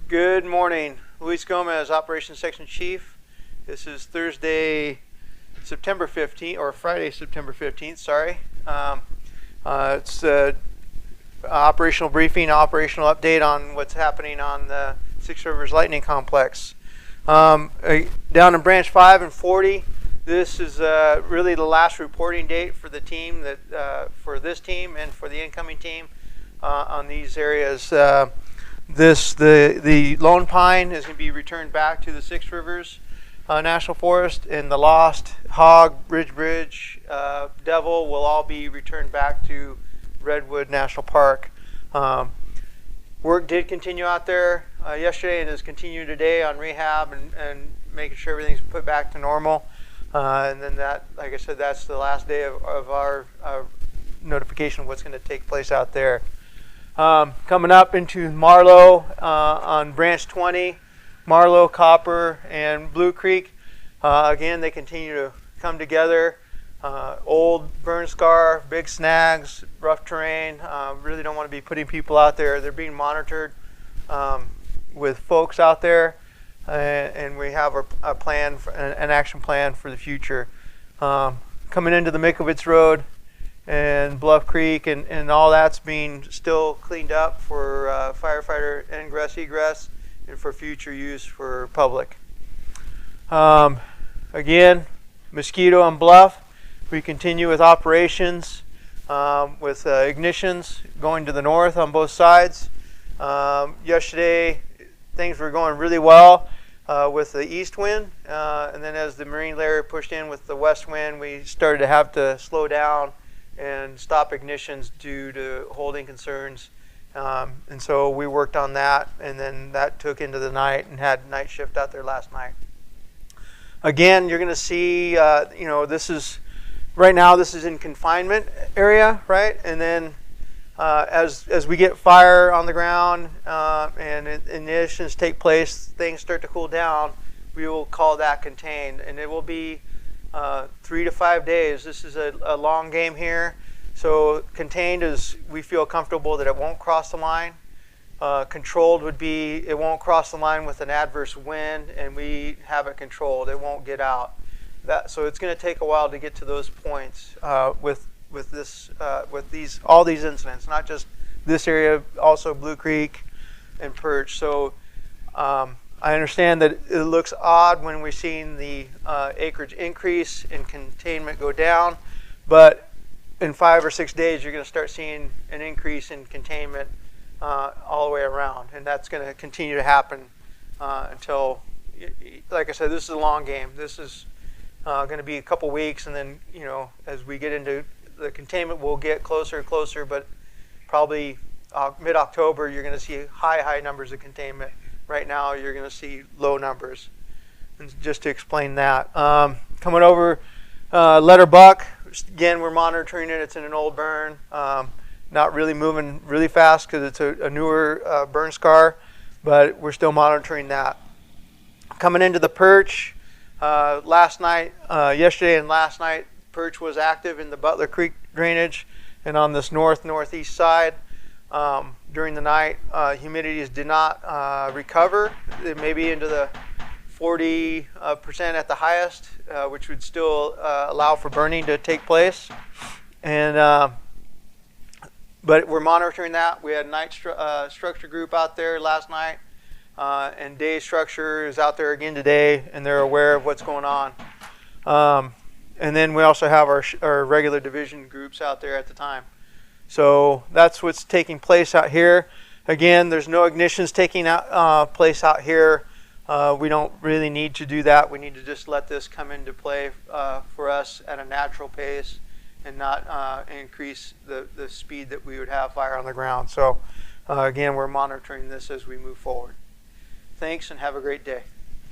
Good morning. Luis Gomez, Operations Section Chief. This is Thursday, September 15th, or Friday, September 15th, sorry. It's operational briefing, operational update on what's happening on the Six Rivers Lightning Complex. Down in Branch 5 and 40, this is really the last reporting date for the team, for this team and for the incoming team on these areas. The lone pine is going to be returned back to the Six Rivers National Forest, and the lost hog, ridge bridge, devil will all be returned back to Redwood National Park. Work did continue out there yesterday and has continued today on rehab and making sure everything's put back to normal. And then that, like I said, that's the last day of our notification of what's going to take place out there. Coming up into Marlow on Branch 20, Marlow, Copper, and Blue Creek. Again, they continue to come together. Old burn scar, big snags, rough terrain. Really don't want to be putting people out there. They're being monitored with folks out there, and we have a plan, an action plan for the future. Coming into the Mikovitz Road and Bluff Creek, and all that's being still cleaned up for firefighter ingress, egress, and for future use for public. Again, Mosquito and Bluff, we continue with operations with ignitions going to the north on both sides. Yesterday, things were going really well with the east wind, and then as the marine layer pushed in with the west wind, we started to have to slow down and stop ignitions due to holding concerns. And so we worked on that, and then that took into the night and had night shift out there last night. Again, you're going to see, this is, right now this is in confinement area, right? And then as we get fire on the ground and ignitions take place, things start to cool down, we will call that contained. And it will be 3 to 5 days. This is a long game here. So contained is we feel comfortable that it won't cross the line. Controlled would be it won't cross the line with an adverse wind, and we have it controlled. It won't get out. So it's going to take a while to get to those points with all these incidents, not just this area, also Blue Creek and Perch. So I understand that it looks odd when we're seeing the acreage increase and containment go down, but in 5 or 6 days you're going to start seeing an increase in containment all the way around, and that's going to continue to happen until, like I said, this is a long game. This is going to be a couple weeks, and then as we get into the containment, we'll get closer and closer, but probably mid-October you're going to see high numbers of containment. Right now you're going to see low numbers. And just to explain that, coming over Letterbuck, again we're monitoring it. It's in an old burn, not really moving really fast because it's a newer burn scar, but we're still monitoring that. Coming into the Perch, yesterday and last night, Perch was active in the Butler Creek drainage and on this northeast side. During the night, humidities did not recover. It may be into the 40% at the highest, which would still allow for burning to take place. And but we're monitoring that. We had a night structure group out there last night, and day structure is out there again today, and they're aware of what's going on. And then we also have our regular division groups out there at the time. So that's what's taking place out here. Again, there's no ignitions taking place out here. We don't really need to do that. We need to just let this come into play for us at a natural pace and not increase the speed that we would have fire on the ground. So again, we're monitoring this as we move forward. Thanks, and have a great day.